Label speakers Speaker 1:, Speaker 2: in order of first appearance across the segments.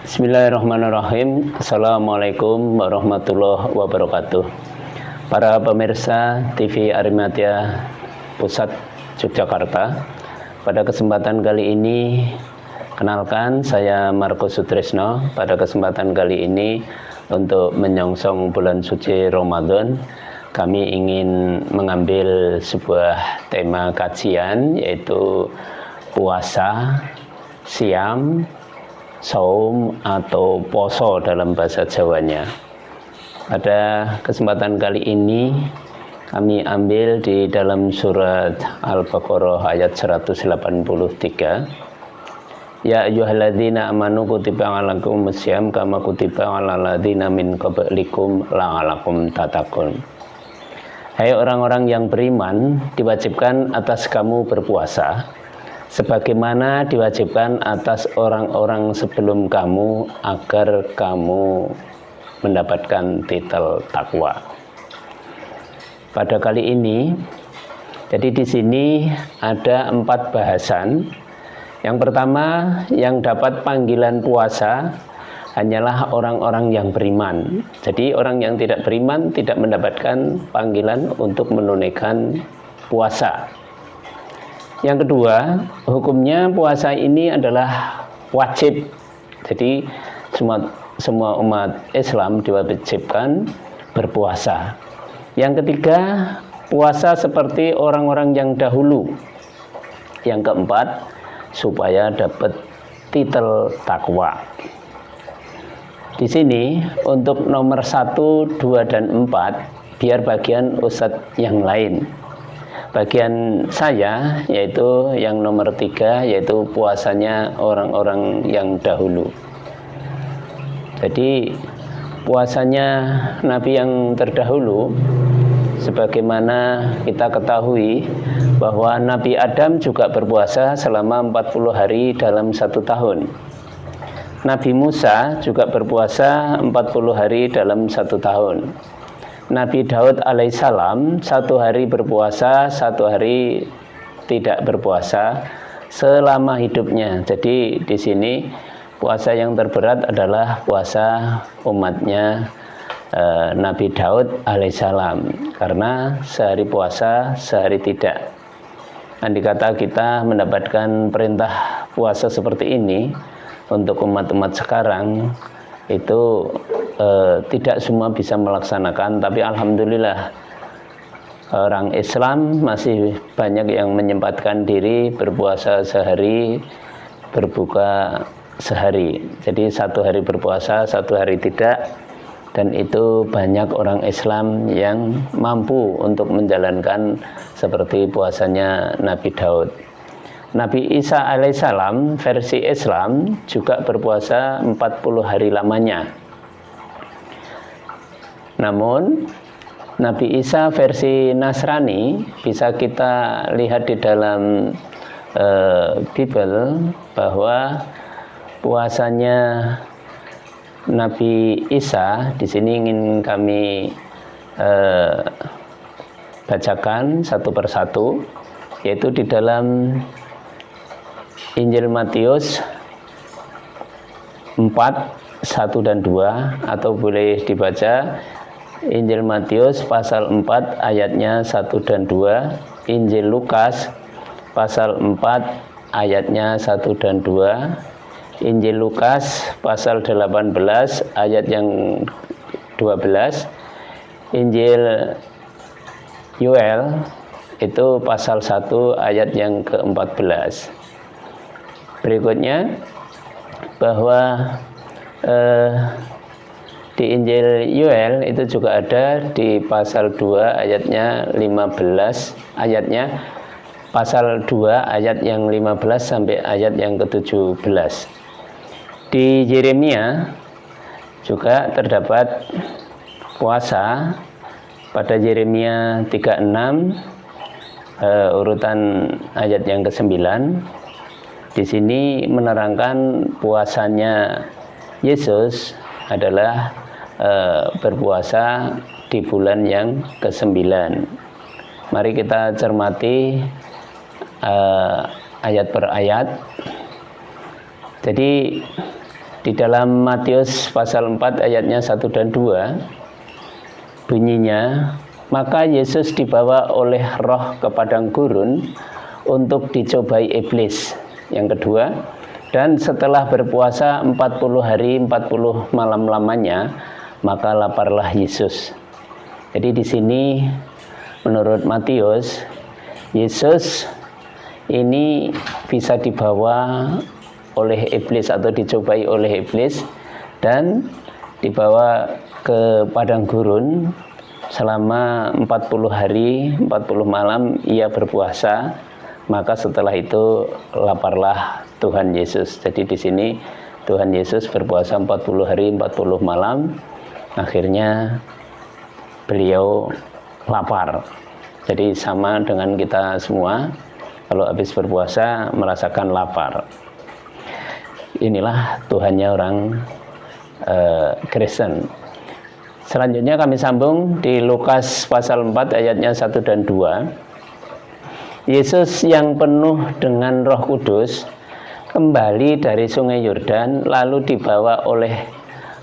Speaker 1: Bismillahirrahmanirrahim. Assalamualaikum warahmatullahi wabarakatuh. Para pemirsa TV Arimatia Pusat Yogyakarta, pada kesempatan kali ini kenalkan saya Marco Sutrisno. Pada kesempatan kali ini untuk menyongsong bulan suci Ramadan, kami ingin mengambil sebuah tema kajian, yaitu puasa, siam, saum atau poso dalam bahasa Jawanya. Pada kesempatan kali ini kami ambil di dalam surat Al-Baqarah ayat 183. Ya ayyuhalladzina amanu kutiba alaikumus syiyam kama kutiba alal ladzina min qablikum la'alakum tattaqun. Hai orang-orang yang beriman, diwajibkan atas kamu berpuasa sebagaimana diwajibkan atas orang-orang sebelum kamu agar kamu mendapatkan titel takwa. Pada kali ini, jadi di sini ada 4 bahasan. Yang pertama, yang dapat panggilan puasa hanyalah orang-orang yang beriman. Jadi orang yang tidak beriman tidak mendapatkan panggilan untuk menunaikan puasa. Yang kedua, hukumnya puasa ini adalah wajib. Jadi semua umat Islam diwajibkan berpuasa. Yang ketiga, puasa seperti orang-orang yang dahulu. Yang keempat, supaya dapat titel takwa. Di sini untuk nomor 1, 2, dan 4 biar bagian ustadz yang lain. Bagian saya yaitu yang nomor 3, yaitu puasanya orang-orang yang dahulu. Jadi puasanya Nabi yang terdahulu, sebagaimana kita ketahui bahwa Nabi Adam juga berpuasa selama 40 hari dalam 1 tahun. Nabi Musa juga berpuasa 40 hari dalam 1 tahun. Nabi Daud alaihissalam 1 hari berpuasa, 1 hari tidak berpuasa selama hidupnya. Jadi di sini puasa yang terberat adalah puasa umatnya Nabi Daud alaihissalam, karena sehari puasa, sehari tidak. Andai kata kita mendapatkan perintah puasa seperti ini untuk umat-umat sekarang, itu tidak semua bisa melaksanakan, tapi alhamdulillah orang Islam masih banyak yang menyempatkan diri berpuasa sehari, berbuka sehari. Jadi 1 hari berpuasa, 1 hari tidak, dan itu banyak orang Islam yang mampu untuk menjalankan seperti puasanya Nabi Daud. Nabi Isa alaihissalam versi Islam juga berpuasa 40 hari lamanya. Namun Nabi Isa versi Nasrani bisa kita lihat di dalam Bible bahwa puasanya Nabi Isa di sini ingin kami bacakan satu persatu, yaitu di dalam Injil Matius 4, 1 dan 2, atau boleh dibaca Injil Matius pasal 4 ayatnya 1 dan 2, Injil Lukas pasal 4 ayatnya 1 dan 2, Injil Lukas pasal 18 ayat yang 12, Injil Yoel itu pasal 1 ayat yang ke-14. Berikutnya bahwa di Injil Yoel itu juga ada di pasal 2 ayatnya 15, pasal 2 ayat yang 15 sampai ayat yang ke-17. Di Yeremia juga terdapat puasa pada Yeremia 36 urutan ayat yang ke-9. Di sini menerangkan puasanya Yesus adalah berpuasa di bulan yang ke-9. Mari kita cermati ayat per ayat. Jadi di Di dalam Matius pasal 4 ayatnya 1 dan 2 bunyinya, maka Yesus dibawa oleh roh ke padang gurun untuk dicobai iblis. Yang kedua, dan setelah berpuasa 40 hari 40 malam lamanya, maka laparlah Yesus. Jadi di sini menurut Matius, Yesus ini bisa dibawa oleh iblis atau dicobai oleh iblis dan dibawa ke padang gurun selama 40 hari 40 malam ia berpuasa, maka setelah itu laparlah Tuhan Yesus. Jadi di sini Tuhan Yesus berpuasa 40 hari 40 malam, akhirnya beliau lapar. Jadi sama dengan kita semua, kalau habis berpuasa merasakan lapar. Inilah Tuhannya orang Kristen. Selanjutnya kami sambung di Lukas pasal 4 ayatnya 1 dan 2. Yesus yang penuh dengan Roh Kudus kembali dari Sungai Yordan, lalu dibawa oleh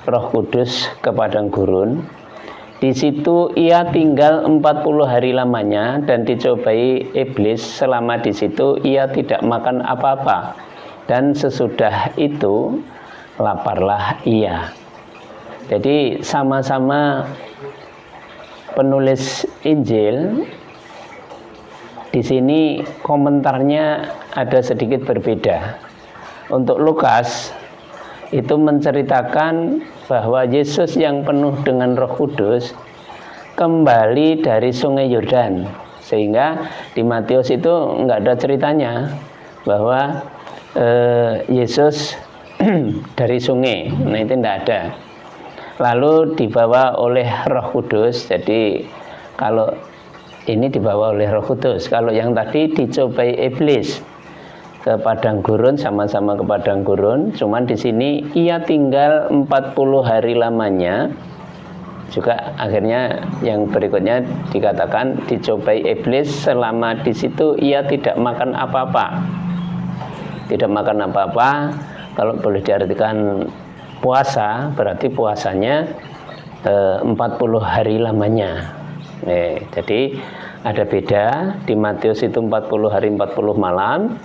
Speaker 1: Roh Kudus ke padang gurun. Di situ ia tinggal 40 hari lamanya dan dicobai iblis. Selama di situ ia tidak makan apa-apa, dan sesudah itu laparlah ia. Jadi sama-sama penulis Injil, di sini komentarnya ada sedikit berbeda. Untuk Lukas itu menceritakan bahwa Yesus yang penuh dengan Roh Kudus kembali dari Sungai Yordan, sehingga di Matius itu nggak ada ceritanya bahwa Yesus dari sungai. Nah, itu tidak ada. Lalu dibawa oleh Roh Kudus. Jadi kalau ini dibawa oleh Roh Kudus, kalau yang tadi dicobai iblis ke padang gurun, sama-sama ke padang gurun, cuman di sini ia tinggal 40 hari lamanya. Juga akhirnya yang berikutnya dikatakan dicobai iblis, selama di situ ia tidak makan apa-apa. Tidak makan apa-apa, kalau boleh diartikan puasa, berarti puasanya 40 hari lamanya. Jadi ada beda, di Matius itu 40 hari 40 malam,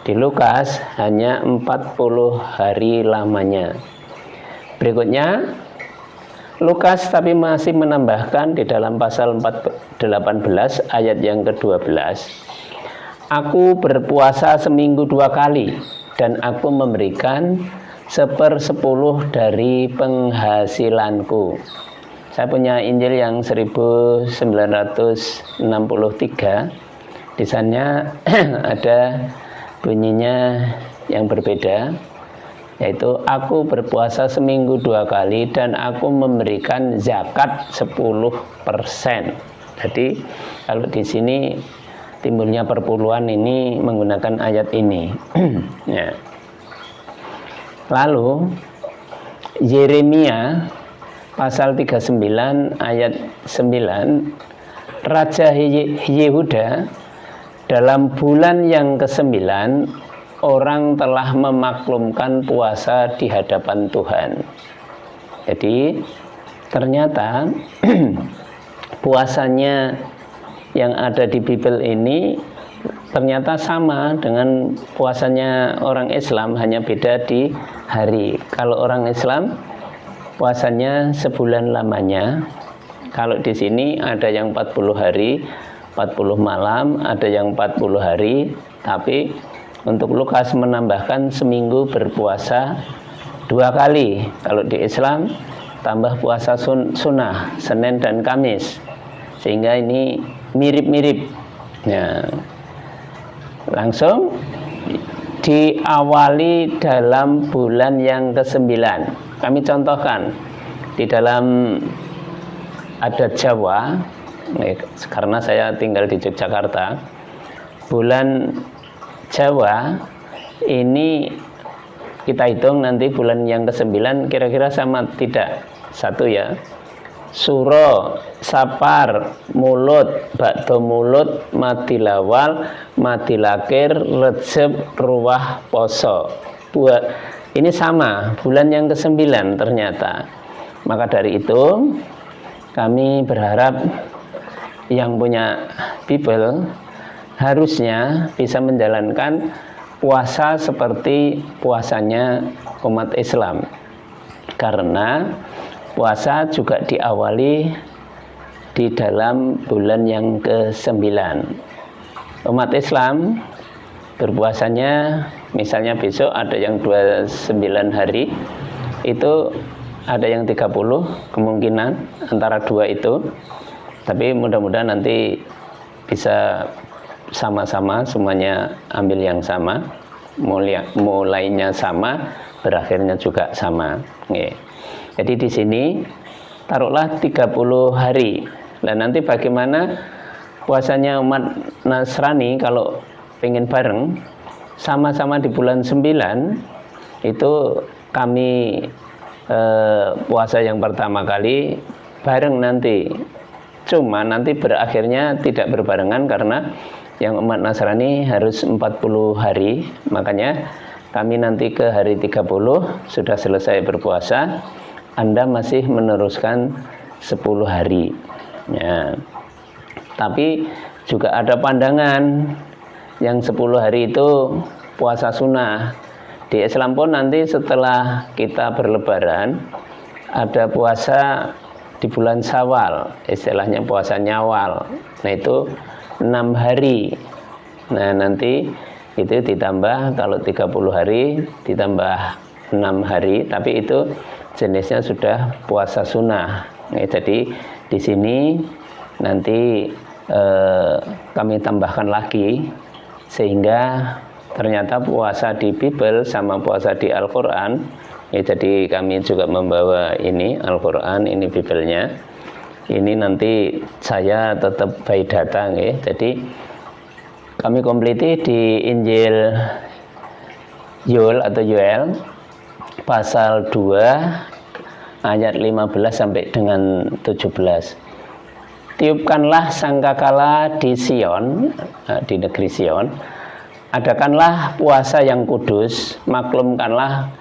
Speaker 1: di Lukas hanya 40 hari lamanya. Berikutnya Lukas tapi masih menambahkan di dalam pasal 18 ayat yang ke-12, aku berpuasa seminggu 2 kali dan aku memberikan 1/10 dari penghasilanku. Saya punya Injil yang 1963. Di sana ada bunyinya yang berbeda, yaitu aku berpuasa seminggu 2 kali dan aku memberikan zakat 10%. Jadi kalau di sini timbulnya perpuluhan ini menggunakan ayat ini. Ya. Lalu Yeremia pasal 39 ayat 9, Raja Yehuda dalam bulan yang ke-9 orang telah memaklumkan puasa di hadapan Tuhan. Jadi ternyata puasanya yang ada di Bible ini ternyata sama dengan puasanya orang Islam, hanya beda di hari. Kalau orang Islam puasanya sebulan lamanya. Kalau di sini ada yang 40 hari 40 malam, ada yang 40 hari, tapi untuk Lukas menambahkan seminggu berpuasa 2 kali. Kalau di Islam tambah puasa sunnah Senin dan Kamis, sehingga ini mirip-mirip. Ya. Langsung diawali dalam bulan yang ke-9. Kami contohkan di dalam adat Jawa, karena saya tinggal di Yogyakarta, bulan Jawa ini kita hitung nanti bulan yang ke-9 kira-kira sama tidak? Satu ya, Suro, Sapar, Mulut, Bakdo Mulut, Madilawal, Madilakir, Recep, Ruwah, Poso. ini sama bulan yang ke-9 ternyata. Maka dari itu kami berharap yang punya Bible harusnya bisa menjalankan puasa seperti puasanya umat Islam, karena puasa juga diawali di dalam bulan yang ke-9. Umat Islam berpuasanya misalnya besok ada yang 29 hari, itu ada yang 30 kemungkinan antara dua itu, tapi mudah-mudahan nanti bisa sama-sama semuanya ambil yang sama, mulainya sama, berakhirnya juga sama. Jadi di sini taruhlah 30 hari. Nah, nanti bagaimana puasanya umat Nasrani kalau pengen bareng sama-sama di bulan 9, itu kami puasa yang pertama kali bareng nanti. Cuma nanti berakhirnya tidak berbarengan karena yang umat Nasrani harus 40 hari. Makanya kami nanti ke hari 30 sudah selesai berpuasa, Anda masih meneruskan 10 hari ya. Tapi juga ada pandangan yang 10 hari itu puasa sunnah. Di Islam pun nanti setelah kita berlebaran ada puasa di bulan Syawal, istilahnya puasa Nyawal. Nah itu 6 hari. Nah nanti itu ditambah, kalau 30 hari ditambah 6 hari, tapi itu jenisnya sudah puasa sunnah. Nah, jadi di sini nanti kami tambahkan lagi, sehingga ternyata puasa di Bible sama puasa di Al-Quran ya, jadi kami juga membawa ini Al-Quran, ini Bible-nya. Ini nanti saya tetap by data ya. Jadi kami kompliti di Injil Yoel atau Yoel pasal 2 ayat 15 sampai dengan 17. Tiupkanlah sangkakala di Sion, di negeri Sion. Adakanlah puasa yang kudus, maklumkanlah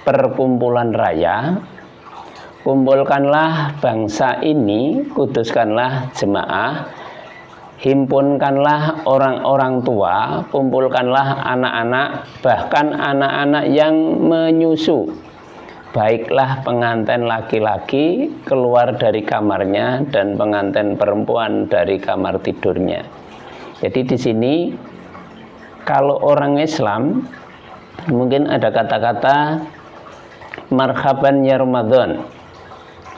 Speaker 1: perkumpulan raya. Kumpulkanlah bangsa ini, kuduskanlah jemaah, himpunkanlah orang-orang tua, kumpulkanlah anak-anak, bahkan anak-anak yang menyusu. Baiklah pengantin laki-laki keluar dari kamarnya dan pengantin perempuan dari kamar tidurnya. Jadi di sini kalau orang Islam mungkin ada kata-kata marhaban ya Ramadan,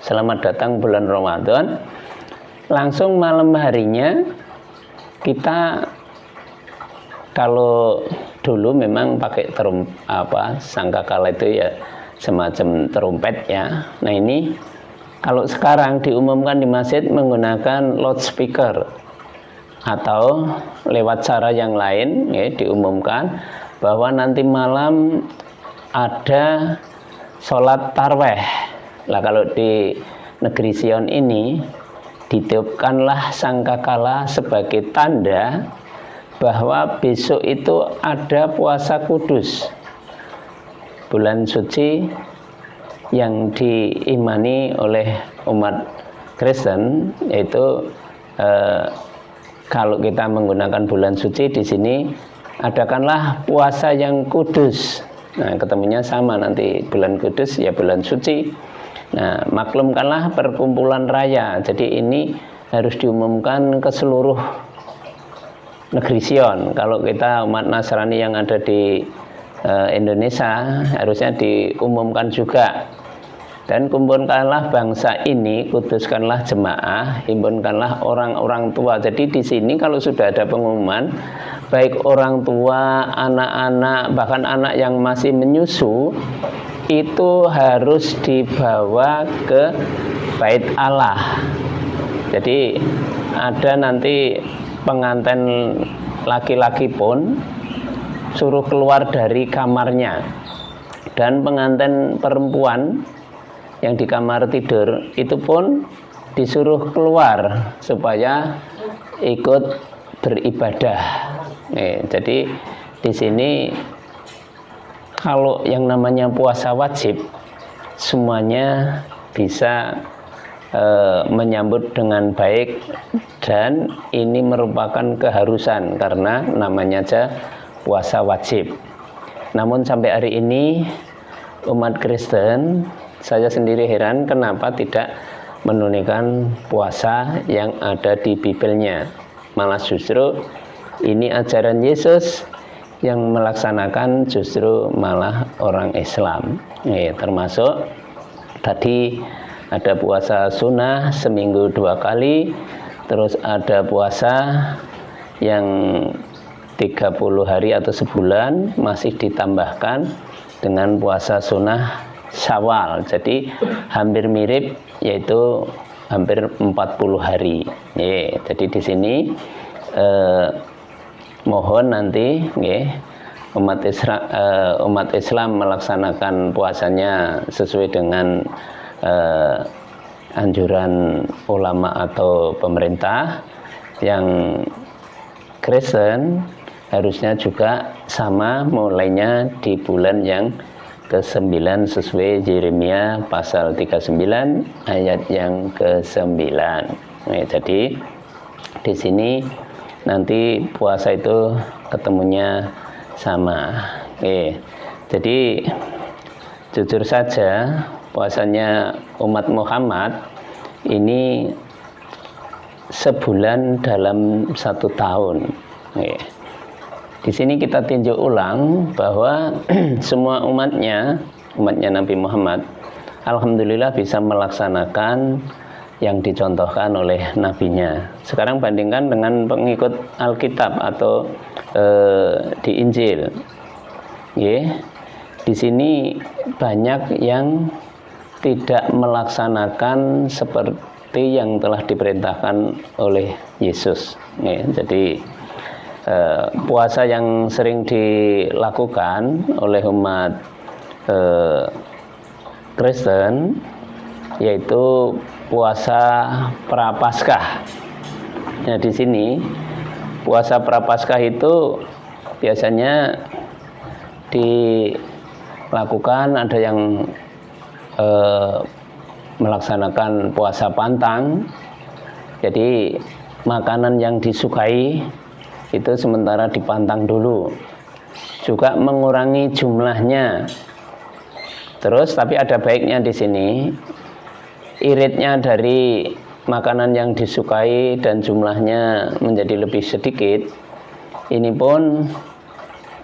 Speaker 1: selamat datang bulan Ramadan. Langsung malam harinya kita, kalau dulu memang pakai sangkakala itu ya semacam terumpet ya. Nah ini kalau sekarang diumumkan di masjid menggunakan loudspeaker atau lewat cara yang lain ya, diumumkan bahwa nanti malam ada sholat tarweh. Lah kalau di negeri Sion ini ditiupkanlah sangkakala sebagai tanda bahwa besok itu ada puasa kudus, bulan suci yang diimani oleh umat Kristen, yaitu kalau kita menggunakan bulan suci di sini adakanlah puasa yang kudus. Nah, ketemunya sama nanti bulan kudus ya bulan suci. Nah, maklumkanlah perkumpulan raya. Jadi ini harus diumumkan ke seluruh negeri Sion. Kalau kita umat Nasrani yang ada di Indonesia harusnya diumumkan juga. Dan kumpulkanlah bangsa ini, kuduskanlah jemaah, himpunkanlah orang-orang tua. Jadi di sini kalau sudah ada pengumuman, baik orang tua, anak-anak, bahkan anak yang masih menyusu, itu harus dibawa ke Bait Allah. Jadi ada nanti pengantin laki-laki pun suruh keluar dari kamarnya, dan pengantin perempuan yang di kamar tidur itu pun disuruh keluar supaya ikut beribadah. Jadi di sini kalau yang namanya puasa wajib, semuanya bisa menyambut dengan baik, dan ini merupakan keharusan karena namanya aja puasa wajib. Namun sampai hari ini umat Kristen, saya sendiri heran kenapa tidak menunaikan puasa yang ada di Bibelnya. Malah justru ini ajaran Yesus, yang melaksanakan justru malah orang Islam. Termasuk tadi ada puasa sunnah seminggu 2 kali, terus ada puasa yang 30 hari atau sebulan, masih ditambahkan dengan puasa sunnah Syawal. Jadi hampir mirip, yaitu hampir 40 hari. Jadi di sini mohon nanti umat Islam melaksanakan puasanya sesuai dengan anjuran ulama atau pemerintah. Yang Kristen harusnya juga sama, mulainya di bulan yang ke-9 sesuai Yeremia pasal 39 ayat yang ke-9. Jadi di sini nanti puasa itu ketemunya sama. Jadi jujur saja, puasanya umat Muhammad ini sebulan dalam 1 tahun. Di sini kita tinjau ulang bahwa semua umatnya Nabi Muhammad, alhamdulillah bisa melaksanakan yang dicontohkan oleh nabinya. Sekarang bandingkan dengan pengikut Alkitab atau di Injil. Di sini banyak yang tidak melaksanakan seperti yang telah diperintahkan oleh Yesus. Jadi puasa yang sering dilakukan oleh umat Kristen yaitu puasa Prapaskah. Nah, di sini puasa Prapaskah itu biasanya dilakukan, ada yang melaksanakan puasa pantang. Jadi makanan yang disukai itu sementara dipantang dulu, juga mengurangi jumlahnya. Terus tapi ada baiknya di sini, iritnya dari makanan yang disukai dan jumlahnya menjadi lebih sedikit, ini pun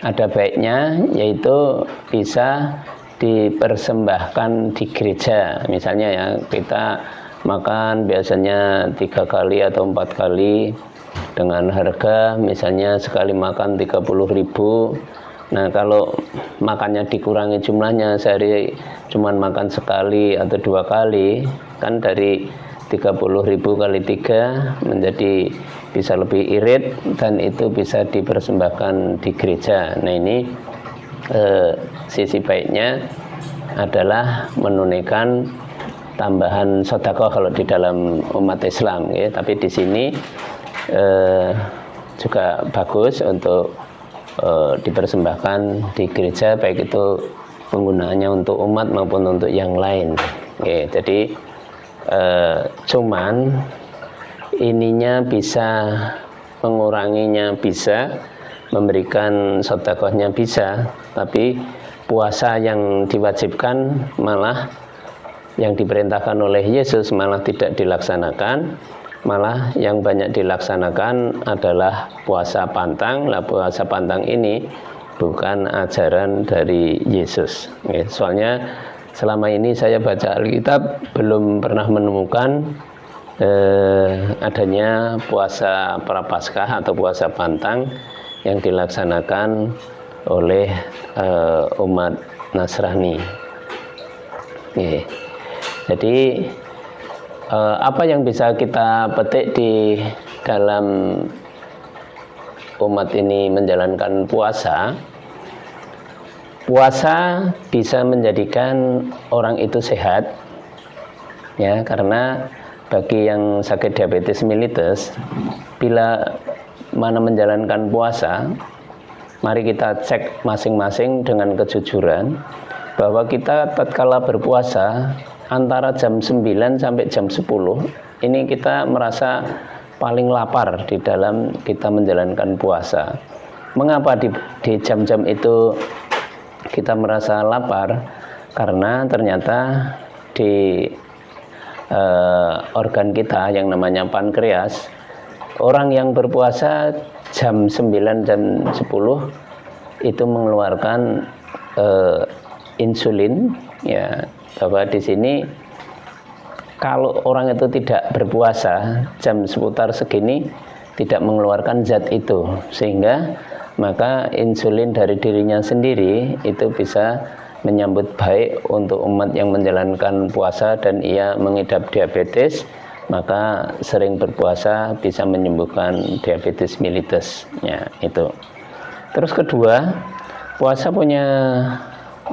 Speaker 1: ada baiknya, yaitu bisa dipersembahkan di gereja. Misalnya ya, kita makan biasanya 3 kali atau 4 kali dengan harga misalnya sekali makan 30.000. Nah, kalau makannya dikurangi jumlahnya, sehari cuman makan sekali atau 2 kali, kan dari 30.000 kali 3 menjadi bisa lebih irit, dan itu bisa dipersembahkan di gereja. Nah, ini sisi baiknya adalah menunaikan tambahan sedekah kalau di dalam umat Islam, ya. Tapi di sini juga bagus untuk dipersembahkan di gereja, baik itu penggunaannya untuk umat maupun untuk yang lain. Jadi cuman ininya bisa menguranginya, bisa memberikan sedekahnya bisa, tapi puasa yang diwajibkan malah yang diperintahkan oleh Yesus malah tidak dilaksanakan. Malah yang banyak dilaksanakan adalah puasa pantang. Lah, puasa pantang ini bukan ajaran dari Yesus. Soalnya selama ini saya baca Alkitab belum pernah menemukan adanya puasa Prapaskah atau puasa pantang yang dilaksanakan oleh umat Nasrani. Jadi apa yang bisa kita petik di dalam umat ini menjalankan puasa? Puasa bisa menjadikan orang itu sehat, ya, karena bagi yang sakit diabetes mellitus, bila mana menjalankan puasa, mari kita cek masing-masing dengan kejujuran bahwa kita tatkala berpuasa antara jam 9 sampai jam 10 ini kita merasa paling lapar di dalam kita menjalankan puasa. Mengapa di jam-jam itu kita merasa lapar? Karena ternyata di organ kita yang namanya pankreas, orang yang berpuasa jam 9 jam 10 itu mengeluarkan insulin, ya, bahwa di sini kalau orang itu tidak berpuasa jam seputar segini tidak mengeluarkan zat itu, sehingga maka insulin dari dirinya sendiri itu bisa menyambut baik untuk umat yang menjalankan puasa dan ia mengidap diabetes, maka sering berpuasa bisa menyembuhkan diabetes mellitus, ya, itu. Terus kedua, puasa punya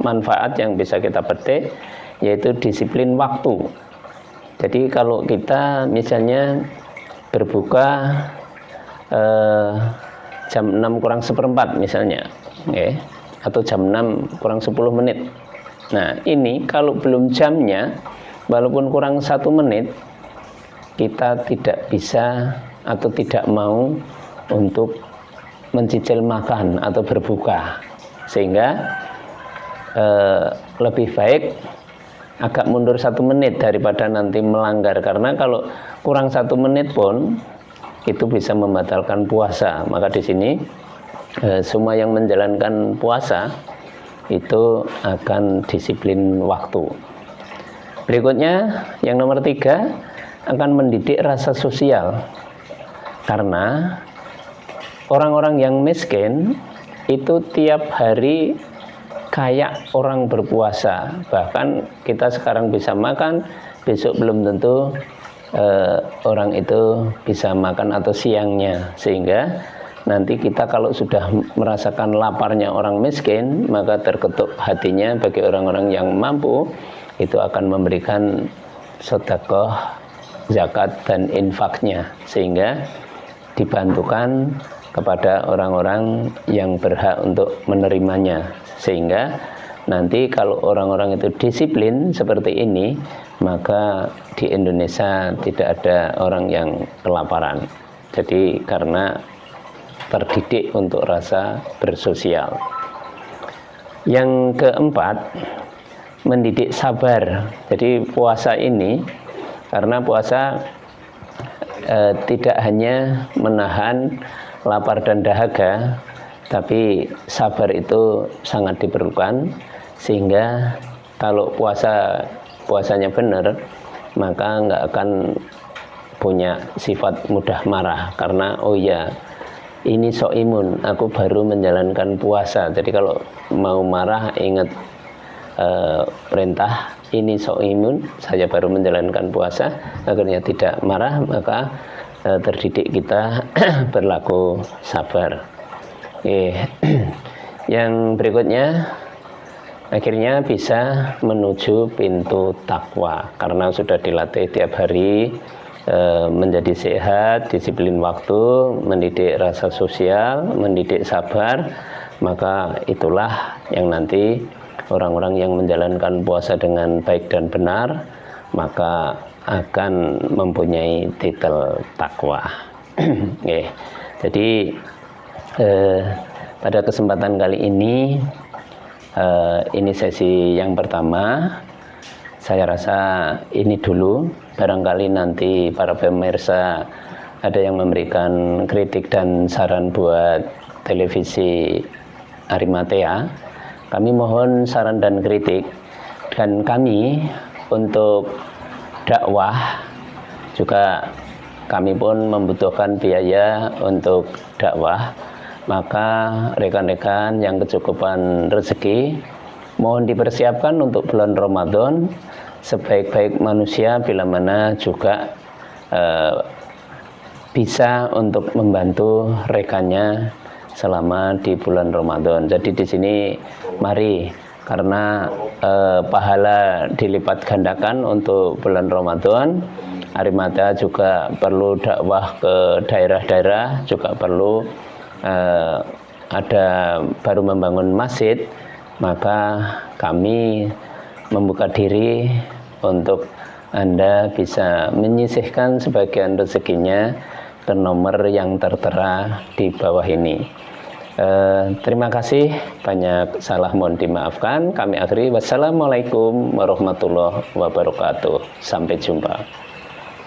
Speaker 1: manfaat yang bisa kita petik, yaitu disiplin waktu. Jadi kalau kita misalnya berbuka jam 6 kurang seperempat misalnya, okay, atau jam 6 kurang 10 menit. Nah, ini kalau belum jamnya, walaupun kurang 1 menit, kita tidak bisa atau tidak mau untuk mencicil makan atau berbuka, sehingga lebih baik agak mundur 1 menit daripada nanti melanggar, karena kalau kurang 1 menit pun itu bisa membatalkan puasa. Maka di sini semua yang menjalankan puasa itu akan disiplin waktu. Berikutnya yang nomor 3, akan mendidik rasa sosial, karena orang-orang yang miskin itu tiap hari kayak orang berpuasa. Bahkan kita sekarang bisa makan, besok belum tentu orang itu bisa makan atau siangnya, sehingga nanti kita kalau sudah merasakan laparnya orang miskin, maka terketuk hatinya bagi orang-orang yang mampu itu akan memberikan sedekah, zakat dan infaknya, sehingga dibantukan kepada orang-orang yang berhak untuk menerimanya, sehingga nanti kalau orang-orang itu disiplin seperti ini, maka di Indonesia tidak ada orang yang kelaparan. Jadi karena terdidik untuk rasa bersosial. Yang keempat, mendidik sabar. Jadi puasa ini, karena puasa tidak hanya menahan lapar dan dahaga, tapi sabar itu sangat diperlukan, sehingga kalau puasanya benar, maka nggak akan punya sifat mudah marah, karena oh ya, ini sok imun, aku baru menjalankan puasa. Jadi kalau mau marah, ingat perintah ini sok imun, saya baru menjalankan puasa, akhirnya tidak marah, maka terdidik kita berlaku sabar. Yang berikutnya, akhirnya bisa menuju pintu takwa, karena sudah dilatih tiap hari menjadi sehat, disiplin waktu, mendidik rasa sosial, mendidik sabar, maka itulah yang nanti orang-orang yang menjalankan puasa dengan baik dan benar, maka akan mempunyai titel takwa. Jadi pada kesempatan kali ini sesi yang pertama. Saya rasa ini dulu, barangkali nanti para pemirsa ada yang memberikan kritik dan saran buat televisi Arimatea. Kami mohon saran dan kritik, dan kami untuk dakwah juga kami pun membutuhkan biaya untuk dakwah. Maka rekan-rekan yang kecukupan rezeki, mohon dipersiapkan untuk bulan Ramadan sebaik-baik manusia, bila mana juga bisa untuk membantu rekannya selama di bulan Ramadan. Jadi di sini mari, karena pahala dilipat gandakan untuk bulan Ramadan. Arimatea juga perlu dakwah ke daerah-daerah, juga perlu ada baru membangun masjid, maka kami membuka diri untuk Anda bisa menyisihkan sebagian rezekinya ke nomor yang tertera di bawah ini. Terima kasih, banyak salah mohon dimaafkan. Kami akhiri, wassalamualaikum warahmatullahi wabarakatuh. Sampai jumpa.